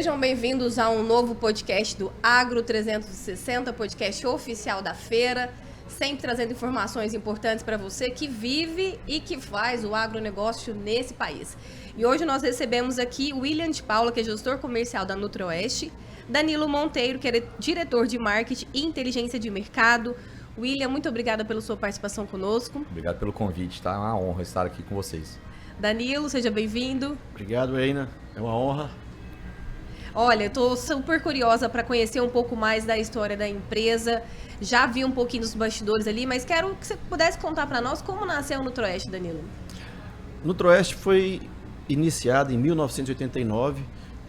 Sejam bem-vindos a um novo podcast do Agro 360, podcast oficial da feira, sempre trazendo informações importantes para você que vive e que faz o agronegócio nesse país. E hoje nós recebemos aqui William de Paula, que é gestor comercial da Nutro-Oeste, Danilo Monteiro, que é diretor de marketing e inteligência de mercado. William, muito obrigada pela sua participação conosco. Obrigado pelo convite, tá? É uma honra estar aqui com vocês. Danilo, seja bem-vindo. Obrigado, Eina. É uma honra. Olha, eu estou super curiosa para conhecer um pouco mais da história da empresa. Já vi um pouquinho dos bastidores ali, mas quero que você pudesse contar para nós como nasceu o Nutro-Oeste, Danilo. Nutro-Oeste foi iniciado em 1989,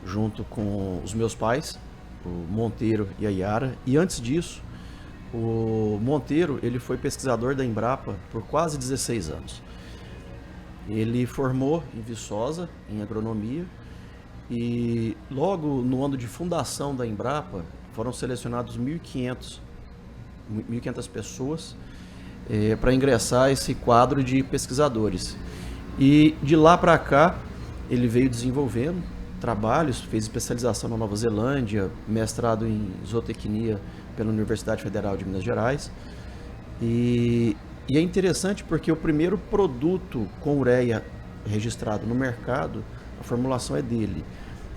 junto com os meus pais, o Monteiro e a Yara. E antes disso, o Monteiro ele foi pesquisador da Embrapa por quase 16 anos. Ele formou em Viçosa, em agronomia, e logo no ano de fundação da Embrapa foram selecionados 1.500 pessoas para ingressar esse quadro de pesquisadores. E de lá para cá ele veio desenvolvendo trabalhos, fez especialização na Nova Zelândia, mestrado em zootecnia pela Universidade Federal de Minas Gerais. E é interessante porque o primeiro produto com ureia registrado no mercado, a formulação é dele.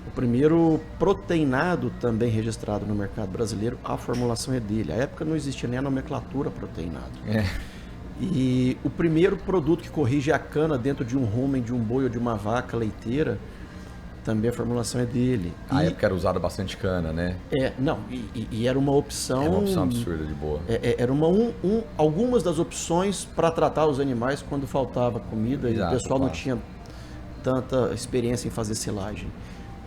O primeiro proteinado também registrado no mercado brasileiro, a formulação é dele. À época não existia nem a nomenclatura proteinado. E o primeiro produto que corrige a cana dentro de um rumen, de um boi ou de uma vaca leiteira, também a formulação é dele. A época era usada bastante cana, né? E era uma opção... Era uma opção absurda de boa. Era algumas das opções para tratar os animais quando faltava comida. Exato, e o pessoal não tinha tanta experiência em fazer silagem.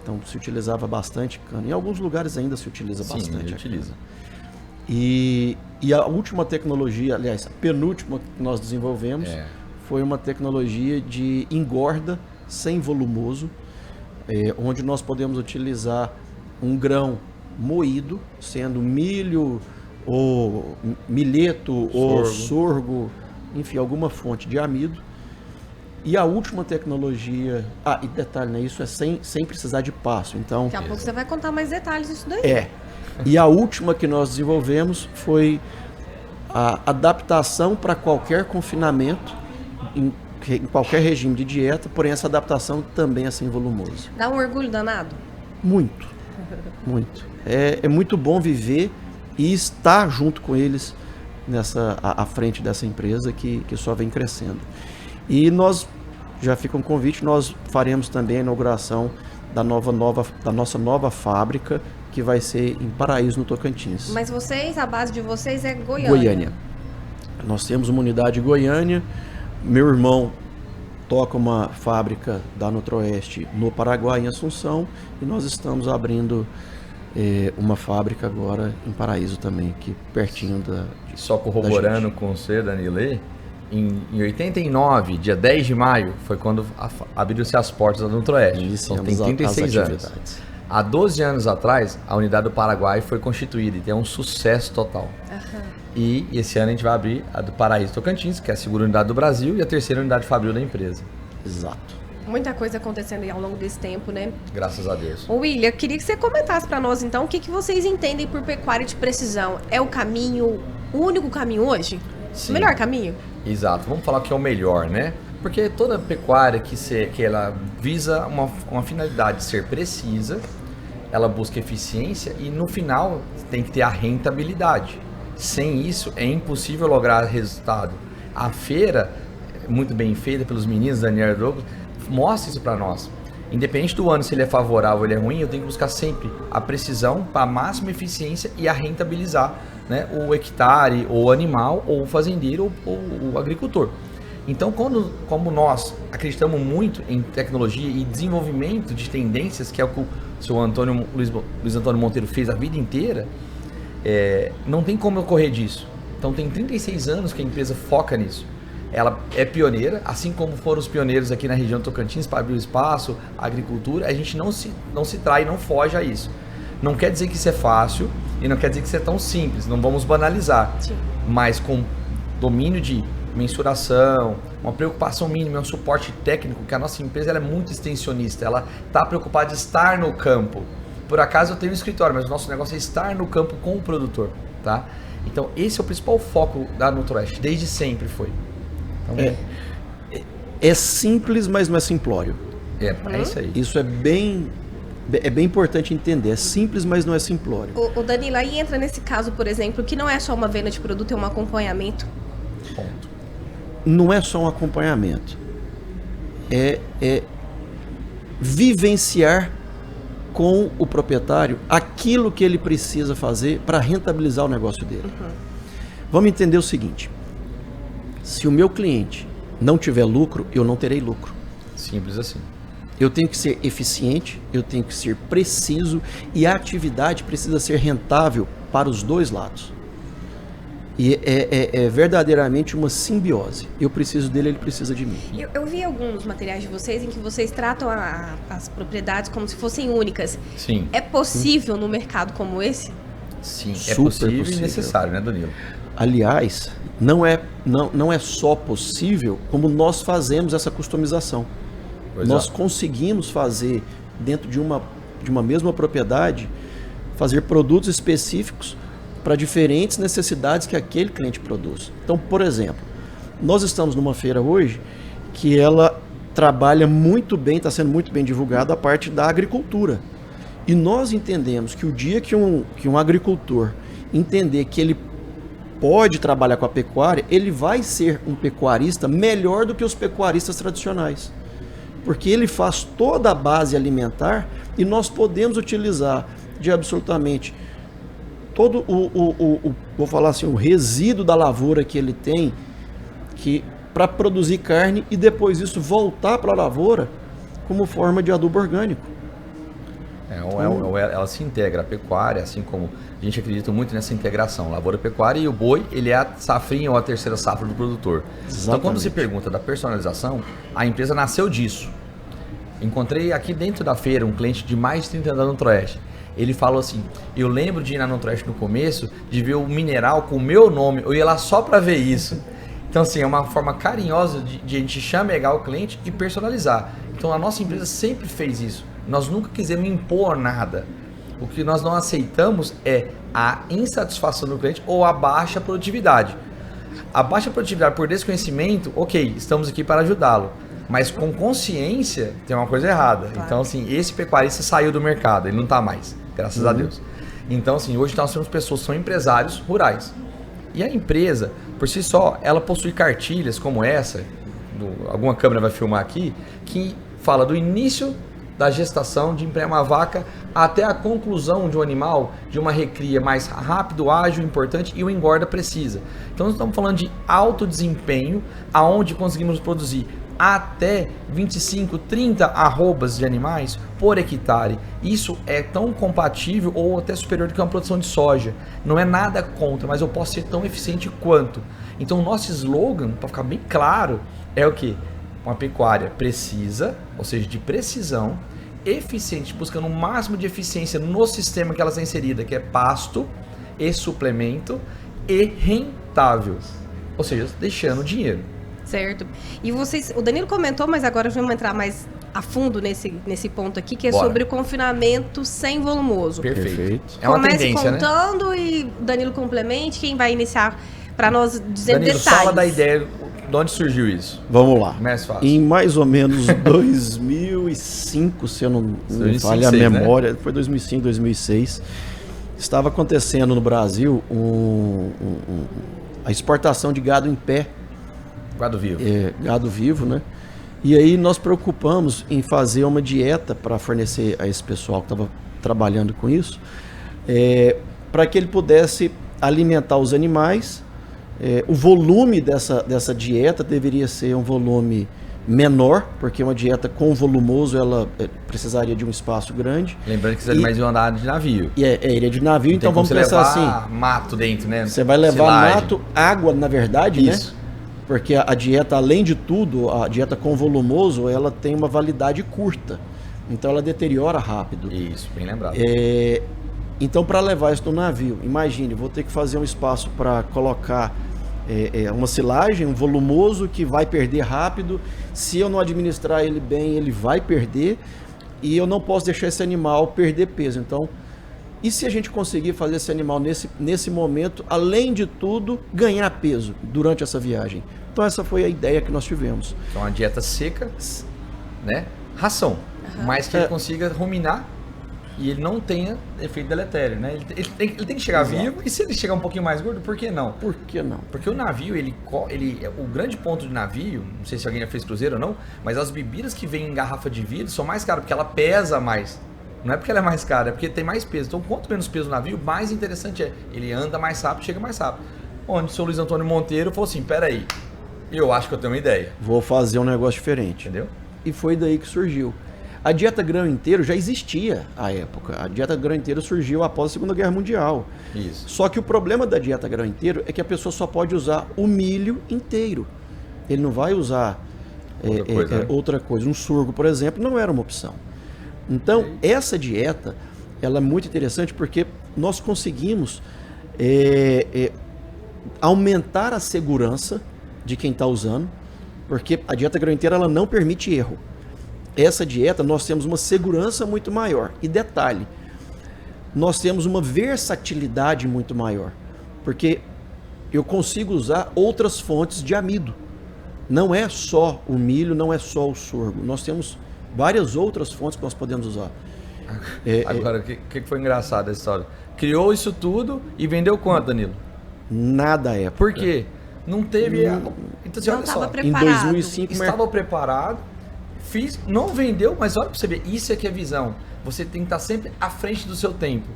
Então se utilizava bastante cana. Em alguns lugares ainda se utiliza bastante. Sim, utiliza. E a última tecnologia, aliás, a penúltima que nós desenvolvemos foi uma tecnologia de engorda sem volumoso, onde nós podemos utilizar um grão moído, sendo milho ou milheto ou sorgo, enfim, alguma fonte de amido. E a última tecnologia... e detalhe, né? Isso é sem precisar de pasto. Então, daqui a pouco você vai contar mais detalhes disso daí. E a última que nós desenvolvemos foi a adaptação para qualquer confinamento, em qualquer regime de dieta, porém essa adaptação também é sem volumoso. Dá um orgulho danado? Muito, muito. É muito bom viver e estar junto com eles à frente dessa empresa que só vem crescendo. E nós, já fica um convite, nós faremos também a inauguração da nossa nova fábrica, que vai ser em Paraíso, no Tocantins. Mas a base de vocês é Goiânia? Goiânia. Nós temos uma unidade em Goiânia. Meu irmão toca uma fábrica da Nutro-Oeste no Paraguai, em Assunção, e nós estamos abrindo uma fábrica agora em Paraíso também, aqui pertinho Só corroborando com você, Danilo, em 89, dia 10 de maio, foi quando abriram-se as portas da Nutro-Oeste. Então tem 36 anos. Há 12 anos atrás, a unidade do Paraguai foi constituída e tem um sucesso total. E esse ano a gente vai abrir a do Paraíso Tocantins, que é a segunda unidade do Brasil, e a terceira unidade fabril da empresa. Exato. Muita coisa acontecendo aí ao longo desse tempo, né? Graças a Deus. William, eu queria que você comentasse para nós, então, o que vocês entendem por pecuária de precisão? É o único caminho hoje? Sim. O melhor caminho? Exato. Vamos falar que é o melhor, né? Porque toda pecuária que ela visa uma finalidade de ser precisa, ela busca eficiência e no final tem que ter a rentabilidade. Sem isso é impossível lograr resultado. A feira, muito bem feita pelos meninos Daniel e Douglas, mostra isso para nós. Independente do ano, se ele é favorável ou ele é ruim, eu tenho que buscar sempre a precisão para a máxima eficiência e a rentabilizar, né, o hectare, ou o animal, ou o fazendeiro, ou o agricultor. Então, como nós acreditamos muito em tecnologia e desenvolvimento de tendências, que é o que o seu Luiz Antônio Monteiro fez a vida inteira, não tem como eu correr disso. Então, tem 36 anos que a empresa foca nisso. Ela é pioneira, assim como foram os pioneiros aqui na região do Tocantins para abrir o espaço, a agricultura. A gente não se trai, não foge a isso. Não quer dizer que isso é fácil e não quer dizer que isso é tão simples, não vamos banalizar. Sim. Mas com domínio de mensuração, uma preocupação mínima, um suporte técnico, que a nossa empresa ela é muito extensionista, ela está preocupada de estar no campo. Por acaso eu tenho um escritório, mas o nosso negócio é estar no campo com o produtor, tá? Então esse é o principal foco da Nutro-Oeste, desde sempre foi. Então, é simples, mas não é simplório. É isso aí. Isso é bem importante entender. É simples, mas não é simplório. O Danilo, aí entra nesse caso, por exemplo, que não é só uma venda de produto, é um acompanhamento. Ponto. Não é só um acompanhamento. É vivenciar com o proprietário aquilo que ele precisa fazer para rentabilizar o negócio dele. Vamos entender o seguinte: se o meu cliente não tiver lucro, eu não terei lucro. Simples assim. Eu tenho que ser eficiente, eu tenho que ser preciso e a atividade precisa ser rentável para os dois lados. E é verdadeiramente uma simbiose. Eu preciso dele, ele precisa de mim. Eu vi alguns materiais de vocês em que vocês tratam as propriedades como se fossem únicas. Sim. É possível no mercado como esse? Sim, é Super possível possível. e necessário, né, Danilo? Aliás, não é só possível, como nós fazemos essa customização. Nós conseguimos fazer, dentro de uma mesma propriedade, fazer produtos específicos para diferentes necessidades que aquele cliente produz. Então, por exemplo, nós estamos numa feira hoje que ela trabalha muito bem, está sendo muito bem divulgada a parte da agricultura. E nós entendemos que o dia que um agricultor entender que ele pode trabalhar com a pecuária, ele vai ser um pecuarista melhor do que os pecuaristas tradicionais. Porque ele faz toda a base alimentar e nós podemos utilizar de absolutamente todo vou falar assim, o resíduo da lavoura que ele tem para produzir carne e depois isso voltar para a lavoura como forma de adubo orgânico. Ela se integra, a pecuária, assim como a gente acredita muito nessa integração, lavoura-pecuária, e o boi, ele é a safrinha ou a terceira safra do produtor. Exatamente. Então, quando se pergunta da personalização, a empresa nasceu disso. Encontrei aqui dentro da feira um cliente de mais de 30 anos da Nutro-Oeste. Ele falou assim: eu lembro de ir na Nutro-Oeste no começo, de ver o mineral com o meu nome, eu ia lá só para ver isso. Então, assim, é uma forma carinhosa de a gente chamegar o cliente e personalizar. Então, a nossa empresa sempre fez isso. Nós nunca quisemos impor nada. O que nós não aceitamos é a insatisfação do cliente ou a baixa produtividade. A baixa produtividade por desconhecimento, ok, estamos aqui para ajudá-lo. Mas com consciência, tem uma coisa errada. Claro. Então, assim, esse pecuarista saiu do mercado, ele não está mais, graças a Deus. Então, assim, hoje nós temos pessoas que são empresários rurais. E a empresa, por si só, ela possui cartilhas como essa, alguma câmera vai filmar aqui, que fala do início da gestação de emprenhar uma vaca até a conclusão de um animal, de uma recria mais rápido, ágil, importante e uma engorda precisa. Então nós estamos falando de alto desempenho, aonde conseguimos produzir até 25, 30 arrobas de animais por hectare. Isso é tão compatível ou até superior do que uma produção de soja. Não é nada contra, mas eu posso ser tão eficiente quanto. Então o nosso slogan, para ficar bem claro, é o quê? Uma pecuária precisa, ou seja, de precisão, eficiente, buscando o máximo de eficiência no sistema que ela está inserida, que é pasto e suplemento, e rentável, ou seja, deixando dinheiro. Certo. E vocês, o Danilo comentou, mas agora vamos entrar mais a fundo nesse ponto aqui, que é Bora. sobre o confinamento sem volumoso. Perfeito. É uma Comece tendência, contando, né? E o Danilo complemente, quem vai iniciar para nós dizer Danilo, detalhes. fala da ideia, de onde surgiu isso? Vamos lá. Mais fácil. Em mais ou menos 2005, se eu não me 2005, falha a 2006, memória, foi 2005, 2006, estava acontecendo no Brasil a exportação de gado em pé, Gado vivo. gado vivo, né? E aí nós preocupamos em fazer uma dieta para fornecer a esse pessoal que estava trabalhando com isso, para que ele pudesse alimentar os animais. O volume dessa dieta deveria ser um volume menor, porque uma dieta com volumoso ela precisaria de um espaço grande. Lembrando que os animais iam andar de navio. E iria de navio, então vamos pensar assim. Mato dentro, né? Você vai levar Silagem. mato, água, na verdade, Isso. né? Porque a dieta, além de tudo, a dieta com volumoso, ela tem uma validade curta. Então ela deteriora rápido. Isso, bem lembrado. Então, para levar isso no navio, imagine, vou ter que fazer um espaço para colocar uma silagem, um volumoso que vai perder rápido. Se eu não administrar ele bem, ele vai perder. e eu não posso deixar esse animal perder peso. Então, e se a gente conseguir fazer esse animal nesse momento, além de tudo, ganhar peso durante essa viagem? Então essa foi a ideia que nós tivemos. Então uma dieta seca, né? Ração, mas que ele consiga ruminar e ele não tenha efeito deletério, né? Ele tem que chegar vivo, e se ele chegar um pouquinho mais gordo, por que não? Por que não? Porque o navio, o grande ponto do navio, não sei se alguém já fez cruzeiro ou não, mas as bebidas que vêm em garrafa de vidro são mais caras, porque ela pesa mais. Não é porque ela é mais cara, é porque tem mais peso. Então, quanto menos peso no navio, mais interessante é. Ele anda mais rápido, chega mais rápido. Onde o seu Luiz Antônio Monteiro falou assim, peraí, eu acho que eu tenho uma ideia. Vou fazer um negócio diferente. Entendeu? E foi daí que surgiu. A dieta grão inteiro já existia à época. A dieta grão inteiro surgiu após a Segunda Guerra Mundial. Isso. Só que o problema da dieta grão inteiro é que a pessoa só pode usar o milho inteiro. Ele não vai usar outra coisa. Um sorgo, por exemplo, não era uma opção. Então, essa dieta, ela é muito interessante porque nós conseguimos aumentar a segurança de quem está usando, porque a dieta grão inteira ela não permite erro. Essa dieta, nós temos uma segurança muito maior. E detalhe, nós temos uma versatilidade muito maior, porque eu consigo usar outras fontes de amido. Não é só o milho, não é só o sorgo. Nós temos várias outras fontes que nós podemos usar. Agora, o que foi engraçado essa história? Criou isso tudo e vendeu quanto, Danilo? Nada é. Por quê? Não teve... Então, não olha estava só. preparado. Em 2005... Estava preparado, não vendeu, mas olha pra você ver, isso é que é visão. Você tem que estar sempre à frente do seu tempo.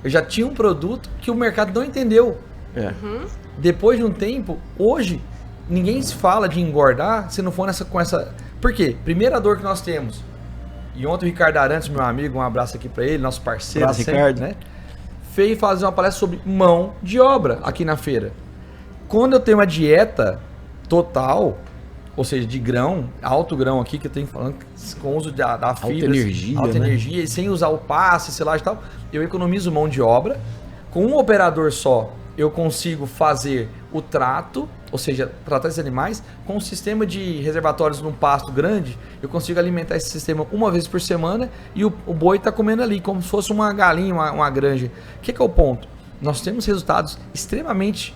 Eu já tinha um produto que o mercado não entendeu. Depois de um tempo, hoje, ninguém se fala de engordar se não for com essa... Por quê? Primeira dor que nós temos. E ontem o Ricardo Arantes, meu amigo, um abraço aqui para ele, nosso parceiro. Abraço, Ricardo. Né? Fez fazer uma palestra sobre mão de obra aqui na feira. Quando eu tenho uma dieta total, ou seja, de grão, alto grão aqui, que eu tenho falando com o uso da fibra, alta energia, e sem usar o passe, sei lá e tal, eu economizo mão de obra. Com um operador só, eu consigo fazer o trato, ou seja, tratar esses animais, com um sistema de reservatórios num pasto grande, eu consigo alimentar esse sistema uma vez por semana e o boi está comendo ali, como se fosse uma galinha, uma granja. O que é o ponto? Nós temos resultados extremamente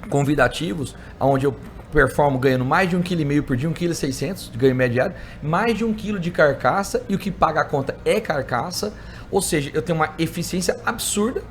convidativos, onde eu performo ganhando mais de 1,5 kg por dia, 1,6 kg de ganho médio diário, mais de 1 kg de carcaça, e o que paga a conta é carcaça, ou seja, eu tenho uma eficiência absurda,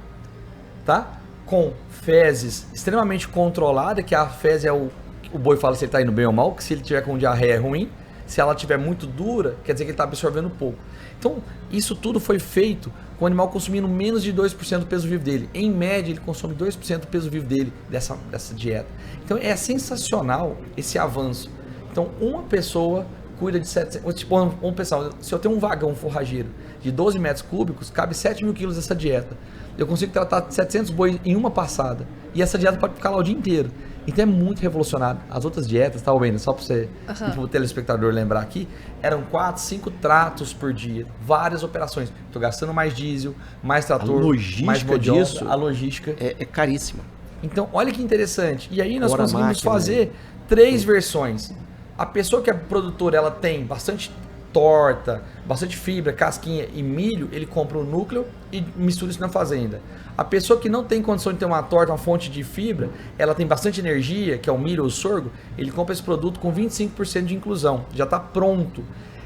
tá? Com fezes extremamente controlada, que a fezes é o boi fala se ele está indo bem ou mal, que se ele tiver com diarreia é ruim, se ela tiver muito dura, quer dizer que ele está absorvendo pouco. Então, isso tudo foi feito com o animal consumindo menos de 2% do peso vivo dele. Em média, ele consome 2% do peso vivo dele, dessa dieta. Então, é sensacional esse avanço. Então, uma pessoa cuida de 700... Tipo, vamos pensar, se eu tenho um vagão forrageiro de 12 metros cúbicos, cabe 7 mil quilos dessa dieta. Eu consigo tratar 700 bois em uma passada. E essa dieta pode ficar lá o dia inteiro. Então é muito revolucionário. As outras dietas, tá ouvindo? Só para você e para o telespectador lembrar aqui, eram 4, 5 tratos por dia. Várias operações. Estou gastando mais diesel, mais trator, mais mão de obra. A logística é caríssima. Então, olha que interessante. E aí nós conseguimos fazer 3 versões. A pessoa que é produtora, ela tem bastante torta, bastante fibra, casquinha e milho, ele compra o núcleo e mistura isso na fazenda. A pessoa que não tem condição de ter uma torta, uma fonte de fibra, ela tem bastante energia, que é o milho ou o sorgo, ele compra esse produto com 25% de inclusão, já está pronto.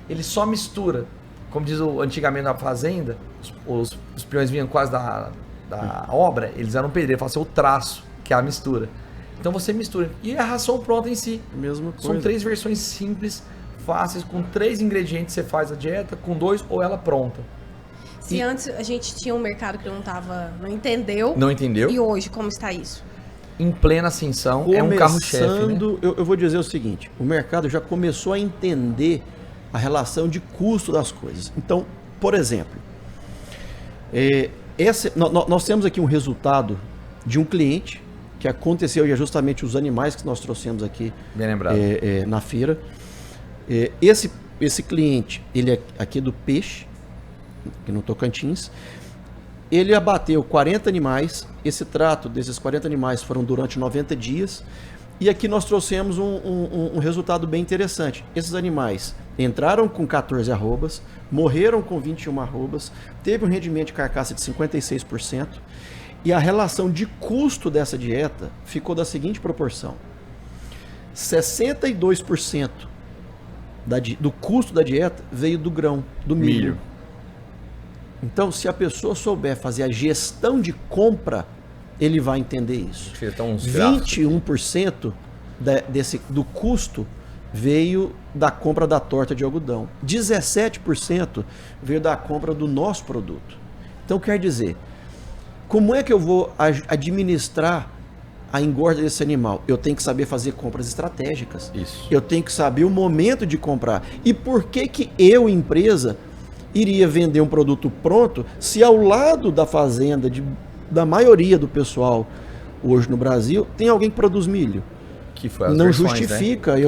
Ele só mistura. Como diz antigamente na fazenda, os peões vinham quase da obra, eles eram pedreiros, falavam assim, o traço, que é a mistura. Então você mistura. E a ração pronta em si. Mesma coisa. São 3 versões simples, fáceis, com 3 ingredientes você faz a dieta, com 2 ou ela pronta. Se antes a gente tinha um mercado que não entendeu. Não entendeu. E hoje, como está isso? Em plena ascensão, é um carro-chefe, né? Eu vou dizer o seguinte, o mercado já começou a entender a relação de custo das coisas. Então, por exemplo, nós temos aqui um resultado de um cliente que aconteceu, e é justamente os animais que nós trouxemos aqui. Bem lembrado. Na feira. Esse cliente, ele é aqui do Peixe, aqui no Tocantins. Ele abateu 40 animais. Esse trato desses 40 animais foram durante 90 dias. E aqui nós trouxemos um resultado bem interessante. Esses animais entraram com 14 arrobas, morreram com 21 arrobas, teve um rendimento de carcaça de 56%, e a relação de custo dessa dieta ficou da seguinte proporção: 62% do custo da dieta veio do grão, do milho. Então, se a pessoa souber fazer a gestão de compra, ele vai entender isso. 21% do custo veio da compra da torta de algodão. 17% veio da compra do nosso produto. Então, quer dizer, como é que eu vou administrar a engorda desse animal? Eu tenho que saber fazer compras estratégicas. Isso. Eu tenho que saber o momento de comprar. E por que eu, empresa, iria vender um produto pronto se ao lado da fazenda da maioria do pessoal hoje no Brasil tem alguém que produz milho? Que foi as não versões, justifica, né?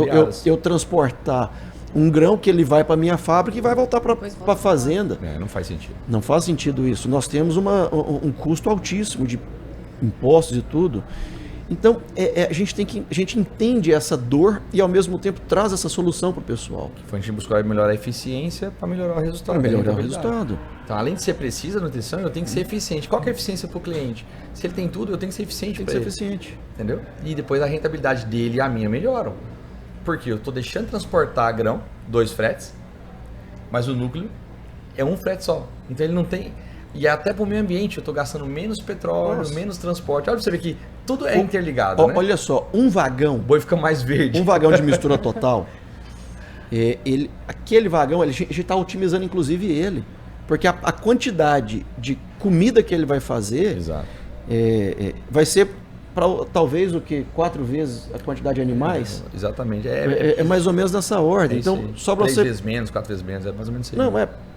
eu transportar um grão que ele vai para minha fábrica e vai voltar para a fazenda. Não faz sentido. Não faz sentido isso. Nós temos um custo altíssimo de impostos e tudo. Então, a gente entende essa dor e, ao mesmo tempo, traz essa solução para o pessoal. A gente buscar melhorar a eficiência para melhorar o resultado. Para melhorar o resultado. Então, além de ser precisa a nutrição, eu tenho que ser eficiente. Qual que é a eficiência para o cliente? Se ele tem tudo, eu tenho que ser eficiente para ele. Tem que ser eficiente. Entendeu? E depois a rentabilidade dele e a minha melhoram. Porque eu estou deixando de transportar grão, 2 fretes, mas o núcleo é um frete só. Então, ele não tem... E até para o meio ambiente, eu estou gastando menos petróleo, menos transporte. Olha para você ver que tudo é interligado, né? Olha só, um vagão... O boi fica mais verde. Um vagão de mistura total, aquele vagão, a gente está otimizando inclusive ele. Porque a quantidade de comida que ele vai fazer vai ser para talvez 4 vezes a quantidade de animais. Exatamente. É mais ou menos nessa ordem. Então, só para 3 você... vezes menos, 4 vezes menos, é mais ou menos isso. Não,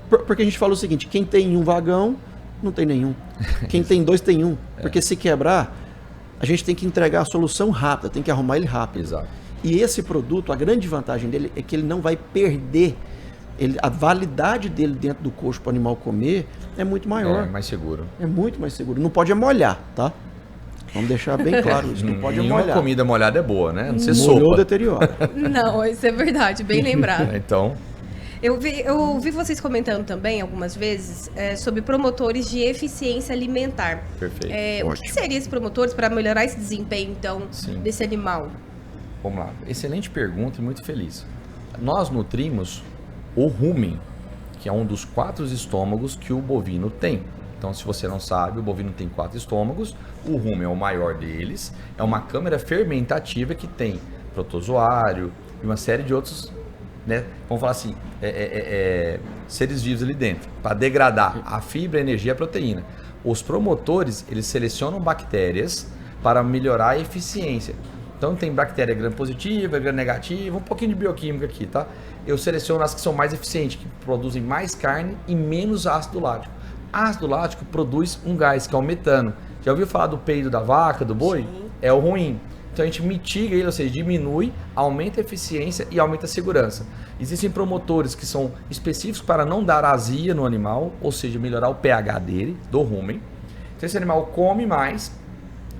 porque a gente fala o seguinte: quem tem um vagão, não tem nenhum. Quem tem 2, tem um. Porque se quebrar, a gente tem que entregar a solução rápida, tem que arrumar ele rápido. Exato. E esse produto, a grande vantagem dele é que ele não vai perder. A validade dele dentro do coxo para o animal comer é muito maior. É mais seguro. É muito mais seguro. Não pode molhar, tá? Vamos deixar bem claro isso. Não pode molhar. Nenhuma comida molhada é boa, né? Não ser Molhou, sopa. deteriora. Não, isso é verdade, bem lembrado. Então... Eu vi vocês comentando também algumas vezes sobre promotores de eficiência alimentar. Perfeito. O que seriam esses promotores para melhorar esse desempenho, então, desse animal? Vamos lá. Excelente pergunta e muito feliz. Nós nutrimos o rumen, que é um dos 4 estômagos que o bovino tem. Então, se você não sabe, o bovino tem 4 estômagos, o rumen é o maior deles, é uma câmara fermentativa que tem protozoário e uma série de outros... Né? Vamos falar assim, seres vivos ali dentro, para degradar a fibra, a energia e a proteína. Os promotores, eles selecionam bactérias para melhorar a eficiência. Então tem bactéria gram-positiva, gram-negativa, um pouquinho de bioquímica aqui, tá? Eu seleciono as que são mais eficientes, que produzem mais carne e menos ácido lático. Ácido lático produz um gás, que é o metano. Já ouviu falar do peido da vaca, do boi? Sim. É o ruim. Então a gente mitiga ele, ou seja, diminui, aumenta a eficiência e aumenta a segurança. Existem promotores que são específicos para não dar azia no animal, ou seja, melhorar o pH dele, do rumen. Então esse animal come mais,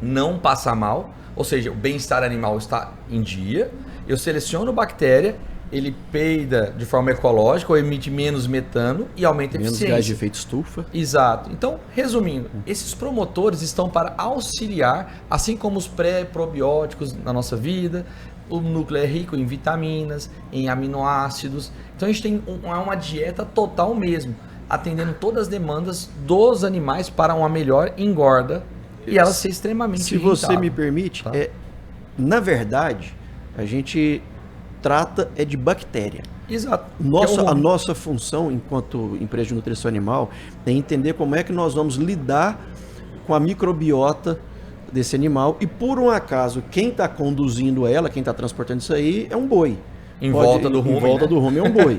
não passa mal, ou seja, o bem-estar animal está em dia. Eu seleciono bactéria, ele peida de forma ecológica ou emite menos metano e aumenta a eficiência. Menos gás de efeito estufa. Exato. Então, resumindo, esses promotores estão para auxiliar, assim como os pré-probióticos na nossa vida. O núcleo é rico em vitaminas, em aminoácidos. Então, a gente tem uma dieta total mesmo, atendendo todas as demandas dos animais para uma melhor engorda e ela ser extremamente Se você me permite, tá? Na verdade, a gente... trata de bactéria. Exato. A nossa função enquanto empresa de nutrição animal é entender como é que nós vamos lidar com a microbiota desse animal e, por um acaso, quem está conduzindo ela, quem está transportando isso aí é um boi. Em volta do rumen é um boi.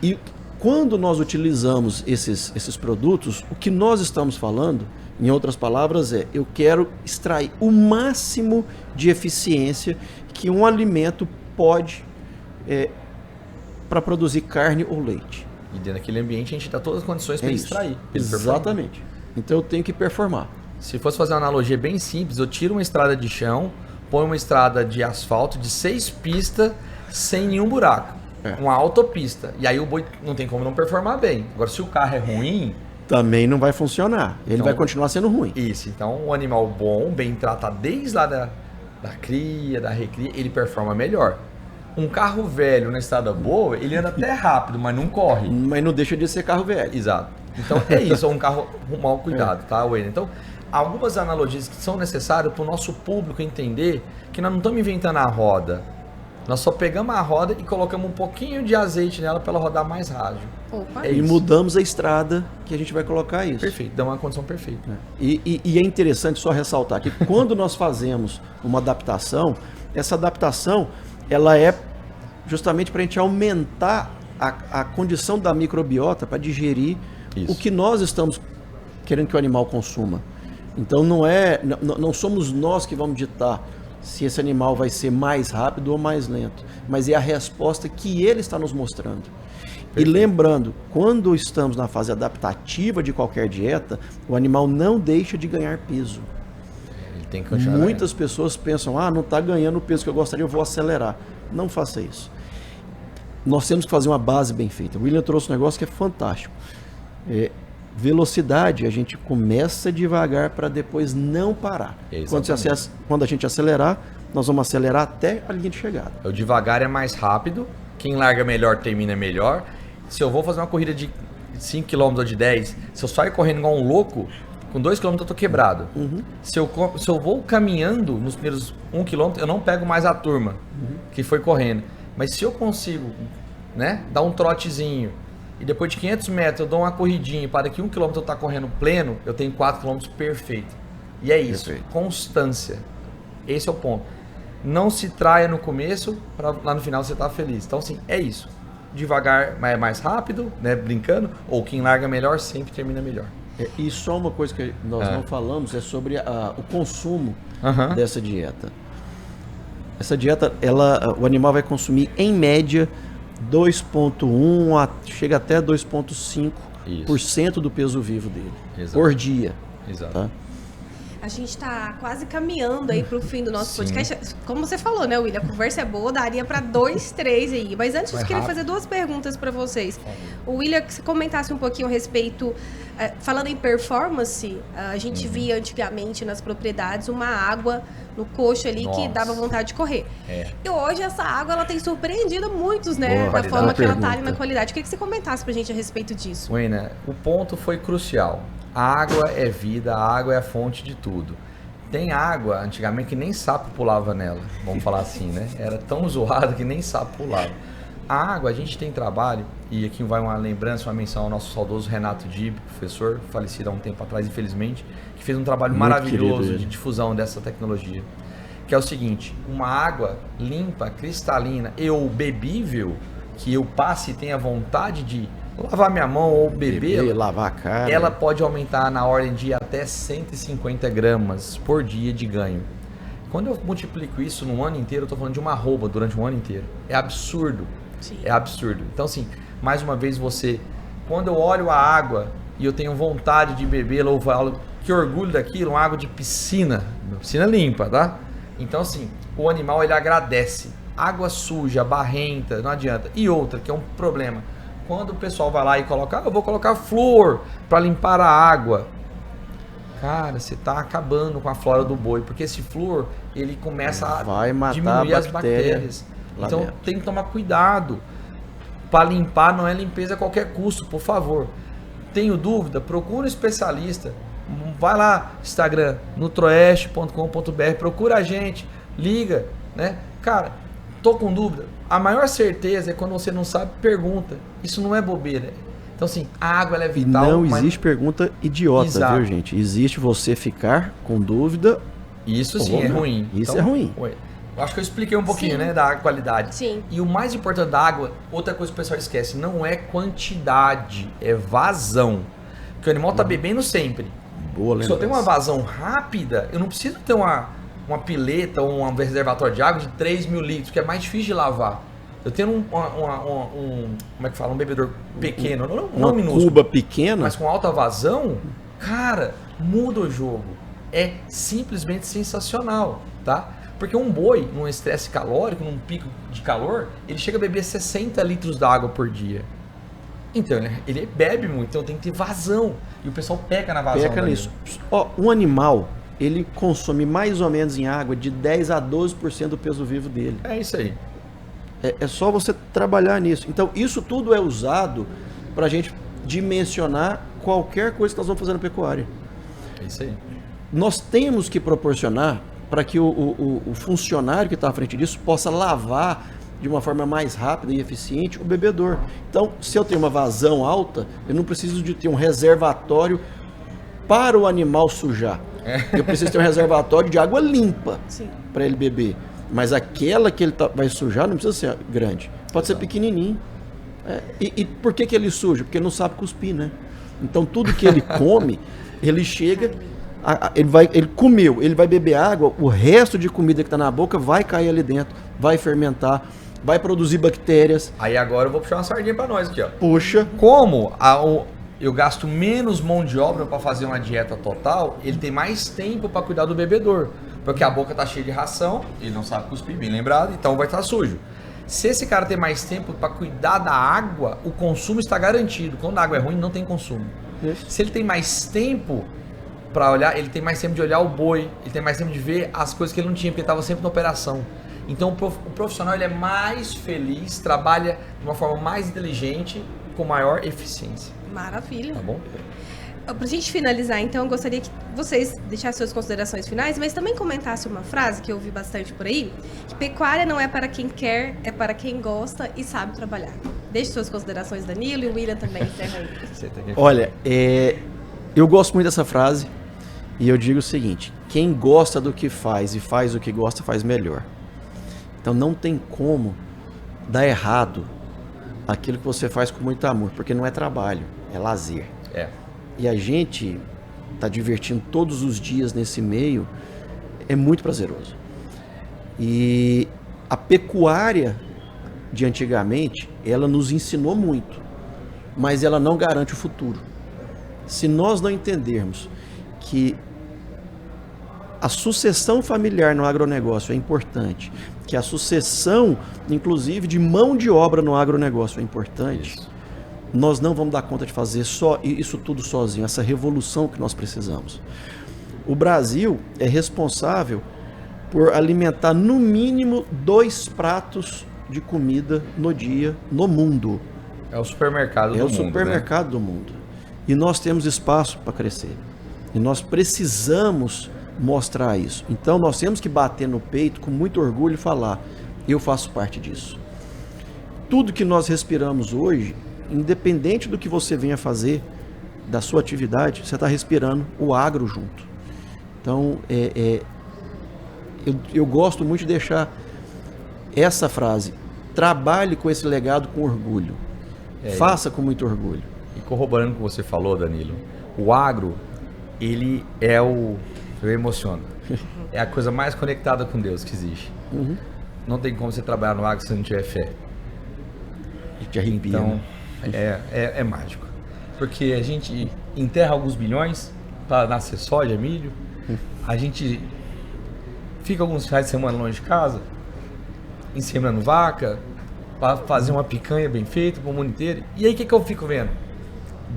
E quando nós utilizamos esses produtos, o que nós estamos falando, em outras palavras, eu quero extrair o máximo de eficiência que um alimento pode para produzir carne ou leite. E dentro daquele ambiente a gente dá todas as condições para extrair. Exatamente. Então eu tenho que performar. Se fosse fazer uma analogia bem simples, eu tiro uma estrada de chão, ponho uma estrada de asfalto de 6 pistas sem nenhum buraco. uma autopista. E aí o boi não tem como não performar bem. Agora, se o carro é ruim... Também não vai funcionar. Ele Então, vai continuar sendo ruim. Isso. Então, um animal bom, bem tratado desde lá da cria, da recria, ele performa melhor. Um carro velho na estrada boa, ele anda até rápido, mas não corre. Mas não deixa de ser carro velho. Exato. Então, é isso. É um carro mal cuidado, tá, Wayne? Então, algumas analogias que são necessárias para o nosso público entender que nós não estamos inventando a roda. Nós só pegamos a roda e colocamos um pouquinho de azeite nela para ela rodar mais rápido. Opa. É E isso. mudamos a estrada que a gente vai colocar isso. Perfeito, dá uma condição perfeita. E é interessante só ressaltar que quando nós fazemos uma adaptação, essa adaptação ela é justamente para a gente aumentar a condição da microbiota para digerir Isso. o que nós estamos querendo que o animal consuma. Então não somos nós que vamos ditar se esse animal vai ser mais rápido ou mais lento, mas é a resposta que ele está nos mostrando. E lembrando, quando estamos na fase adaptativa de qualquer dieta, o animal não deixa de ganhar peso. Ele tem que continuar. Muitas pessoas pensam, não está ganhando o peso que eu gostaria, eu vou acelerar. Não faça isso. Nós temos que fazer uma base bem feita. O William trouxe um negócio que é fantástico. Velocidade, a gente começa devagar para depois não parar. Quando a gente acelerar, nós vamos acelerar até a linha de chegada. O devagar é mais rápido, quem larga melhor termina melhor. Se eu vou fazer uma corrida de 5 km ou de 10, se eu saio correndo igual um louco, com 2 km eu tô quebrado. Se eu vou caminhando nos primeiros 1 km, eu não pego mais a turma que foi correndo. Mas se eu consigo, né, dar um trotezinho, e depois de 500 metros eu dou uma corridinha, para daqui 1 km eu estar correndo pleno, eu tenho 4 km perfeito. E é isso, Perfeito. Constância. Esse é o ponto. Não se traia no começo, para lá no final você estar feliz. Então, assim, é isso. Devagar, mas é mais rápido, né, brincando, ou quem larga melhor sempre termina melhor. E só uma coisa que nós não falamos é sobre o consumo dessa dieta. Essa dieta, o animal vai consumir em média 2,1 chega até 2,5% do peso vivo dele. Exato. Por dia. Exato. Tá? A gente está quase caminhando aí pro fim do nosso Sim. podcast. Como você falou, né, William? A conversa é boa, daria para 2, 3 aí. Mas antes eu queria fazer 2 perguntas para vocês. O William, que você comentasse um pouquinho a respeito, falando em performance, a gente via antigamente nas propriedades uma água no coxo ali que dava vontade de correr. E hoje essa água ela tem surpreendido muitos, né? Boa, da forma que ela tá ali pergunta. na qualidade. Eu queria que você comentasse pra gente a respeito disso. Wayne, o ponto foi crucial. A água é vida, a água é a fonte de tudo. Tem água, antigamente, que nem sapo pulava nela, vamos falar assim, né? Era tão zoado que nem sapo pulava. A água, a gente tem trabalho, e aqui vai uma lembrança, uma menção ao nosso saudoso Renato Dib, professor, falecido há um tempo atrás, infelizmente, que fez um trabalho Muito maravilhoso querido, de difusão dessa tecnologia. Que é o seguinte, uma água limpa, cristalina e ou bebível, que eu passe e tenha vontade de lavar minha mão ou beber, lavar a cara. ela pode aumentar na ordem de até 150 gramas por dia de ganho. Quando eu multiplico isso num ano inteiro, eu estou falando de uma arroba durante um ano inteiro. É absurdo. Sim. É absurdo. Então, assim, mais uma vez quando eu olho a água e eu tenho vontade de bebê-la, ou falo que orgulho daquilo, uma água de piscina limpa, tá? Então, assim, o animal ele agradece. Água suja, barrenta, não adianta. E outra, que é um problema. Quando o pessoal vai lá e coloca, eu vou colocar flúor para limpar a água. Cara, você está acabando com a flora do boi, porque esse flúor, ele começa a diminuir as bactérias. Então tem que tomar cuidado. Para limpar não é limpeza a qualquer custo, por favor. Tenho dúvida? Procura um especialista. Vai lá, Instagram, nutroeste.com.br, procura a gente, liga, né? Cara, tô com dúvida. A maior certeza é quando você não sabe, pergunta. Isso não é bobeira. Então, assim, a água ela é vital. Não existe pergunta idiota, Exato. viu, gente? Existe você ficar com dúvida. Isso sim é ruim. Isso Então, é ruim. Eu acho que eu expliquei um pouquinho, Sim. né, da qualidade. Sim. E o mais importante da água, outra coisa que o pessoal esquece, não é quantidade, é vazão. Porque o animal tá bebendo sempre. Boa Se eu tenho uma vazão rápida, eu não preciso ter uma pileta ou um reservatório de água de 3.000 litros, que é mais difícil de lavar. Eu tenho como é que fala? Um bebedor pequeno, não minúsculo, cuba pequena, mas com alta vazão, cara, muda o jogo. É simplesmente sensacional, tá? Porque um boi, num estresse calórico, num pico de calor, ele chega a beber 60 litros d'água por dia. Então, ele bebe muito, então tem que ter vazão. E o pessoal peca na vazão. Peca nisso. Ó, um animal, ele consome mais ou menos em água de 10 a 12% do peso vivo dele. É isso aí. É só você trabalhar nisso. Então, isso tudo é usado para a gente dimensionar qualquer coisa que nós vamos fazer na pecuária. É isso aí. Nós temos que proporcionar para que o funcionário que está à frente disso possa lavar de uma forma mais rápida e eficiente o bebedor. Então, se eu tenho uma vazão alta, eu não preciso de ter um reservatório para o animal sujar. Eu preciso ter um reservatório de água limpa para ele beber. Mas aquela que ele vai sujar não precisa ser grande. Pode ser pequenininho. E por que ele suja? Porque ele não sabe cuspir, né? Então, tudo que ele come, ele chega... Ele comeu, ele vai beber água, o resto de comida que está na boca vai cair ali dentro, vai fermentar, vai produzir bactérias. Aí agora eu vou puxar uma sardinha para nós aqui, ó. Puxa. Como eu gasto menos mão de obra para fazer uma dieta total, ele tem mais tempo para cuidar do bebedor. Porque a boca tá cheia de ração, ele não sabe cuspir, bem lembrado, então vai estar sujo. Se esse cara tem mais tempo para cuidar da água, o consumo está garantido. Quando a água é ruim, não tem consumo. Isso. Se ele tem mais tempo para olhar, ele tem mais tempo de olhar o boi, ele tem mais tempo de ver as coisas que ele não tinha, porque ele estava sempre na operação. Então o profissional ele é mais feliz, trabalha de uma forma mais inteligente, com maior eficiência. Maravilha. Tá bom? Pra gente finalizar, então, eu gostaria que vocês deixassem suas considerações finais, mas também comentassem uma frase que eu ouvi bastante por aí, que pecuária não é para quem quer, é para quem gosta e sabe trabalhar. Deixe suas considerações, Danilo, e o William também encerra aí. Olha, eu gosto muito dessa frase e eu digo o seguinte: quem gosta do que faz e faz o que gosta, faz melhor. Então não tem como dar errado aquilo que você faz com muito amor, porque não é trabalho, é lazer. E a gente tá divertindo todos os dias nesse meio, é muito prazeroso. E a pecuária de antigamente, ela nos ensinou muito, mas ela não garante o futuro. Se nós não entendermos que a sucessão familiar no agronegócio é importante, que a sucessão, inclusive, de mão de obra no agronegócio é importante, nós não vamos dar conta de fazer só isso tudo sozinho, essa revolução que nós precisamos. O Brasil é responsável por alimentar no mínimo 2 pratos de comida no dia no mundo. É o supermercado do mundo. É o supermercado do mundo. E nós temos espaço para crescer. E nós precisamos mostrar isso. Então nós temos que bater no peito com muito orgulho e falar: eu faço parte disso. Tudo que nós respiramos hoje, independente do que você venha fazer da sua atividade, você está respirando o agro junto. Então, eu gosto muito de deixar essa frase: trabalhe com esse legado com orgulho. Faça com muito orgulho. E corroborando o que você falou, Danilo, o agro, ele é eu emociono. É a coisa mais conectada com Deus que existe. Uhum. Não tem como você trabalhar no agro se não tiver fé. A gente arrepia, então, né? É mágico. Porque a gente enterra alguns bilhões para nascer soja, milho. A gente fica alguns finais de semana longe de casa, inseminando vaca, para fazer uma picanha bem feita para o mundo inteiro. E aí o que eu fico vendo?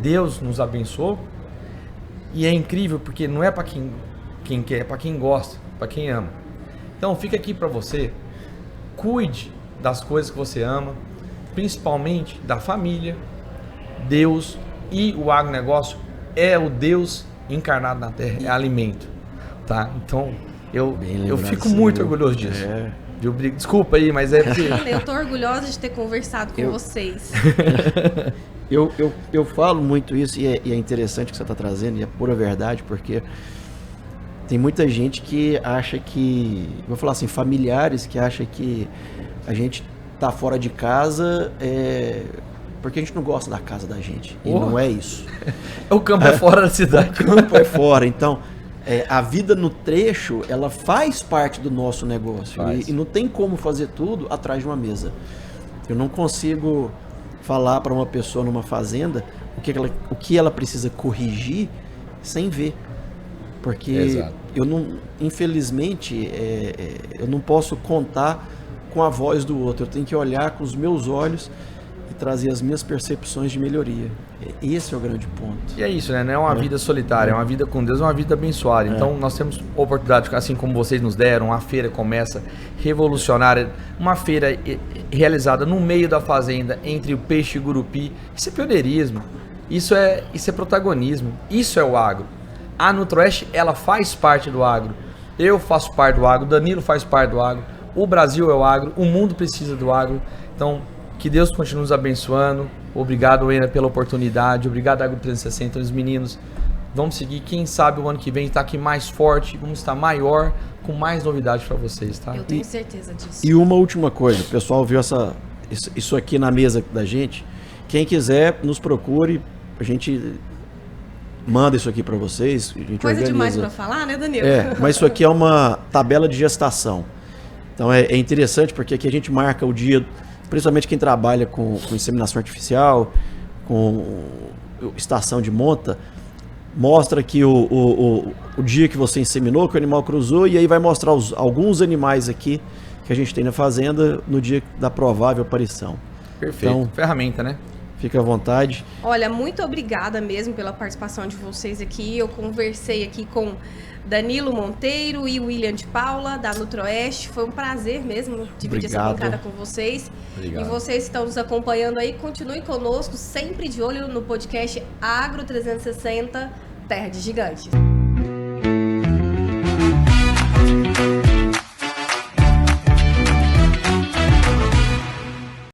Deus nos abençoou. E é incrível porque não é para quem quer, é para quem gosta, para quem ama. Então fica aqui para você, cuide das coisas que você ama, principalmente da família. Deus e o agronegócio é o Deus encarnado na terra, é alimento, tá? Então eu fico muito orgulhoso disso. Desculpa aí, mas é porque... Eu tô orgulhosa de ter conversado com vocês. Eu falo muito isso e é interessante o que você está trazendo, e é pura verdade, porque tem muita gente que acha que, vou falar assim, familiares que acham que a gente tá fora de casa porque a gente não gosta da casa da gente. E não é isso. O campo é fora da cidade. O campo é fora. Então, a vida no trecho, ela faz parte do nosso negócio. E não tem como fazer tudo atrás de uma mesa. Eu não consigo falar para uma pessoa numa fazenda o que ela precisa corrigir sem ver. Porque infelizmente, eu não posso contar com a voz do outro. Eu tenho que olhar com os meus olhos e trazer as minhas percepções de melhoria. Esse é o grande ponto. E é isso, né? Não é uma vida solitária, é uma vida com Deus, é uma vida abençoada. Então nós temos oportunidade, assim como vocês nos deram, uma feira começa revolucionária, uma feira realizada no meio da fazenda, entre o peixe e o gurupi. Isso é pioneirismo, isso é protagonismo, isso é o agro. A Nutroeste, ela faz parte do agro. Eu faço parte do agro, Danilo faz parte do agro, o Brasil é o agro, o mundo precisa do agro. Então, que Deus continue nos abençoando. Obrigado, Wena, pela oportunidade. Obrigado, Agro 360, os meninos. Vamos seguir. Quem sabe o ano que vem está aqui mais forte, vamos estar maior, com mais novidades para vocês, tá? Eu tenho certeza disso. E uma última coisa, o pessoal viu isso aqui na mesa da gente. Quem quiser, nos procure. A gente manda isso aqui para vocês. A gente Coisa organiza. demais para falar, né, Danilo? Mas isso aqui é uma tabela de gestação. Então é interessante porque aqui a gente marca o dia, principalmente quem trabalha com inseminação artificial, com estação de monta, mostra aqui o dia que você inseminou, que o animal cruzou, e aí vai mostrar alguns animais aqui que a gente tem na fazenda no dia da provável aparição. Perfeito. Então, ferramenta, né? Fica à vontade. Olha, muito obrigada mesmo pela participação de vocês aqui. Eu conversei aqui com Danilo Monteiro e William de Paula, da Nutroeste. Foi um prazer mesmo dividir essa bancada com vocês. Obrigado. E vocês que estão nos acompanhando aí, continuem conosco, sempre de olho no podcast Agro 360, Terra de Gigantes.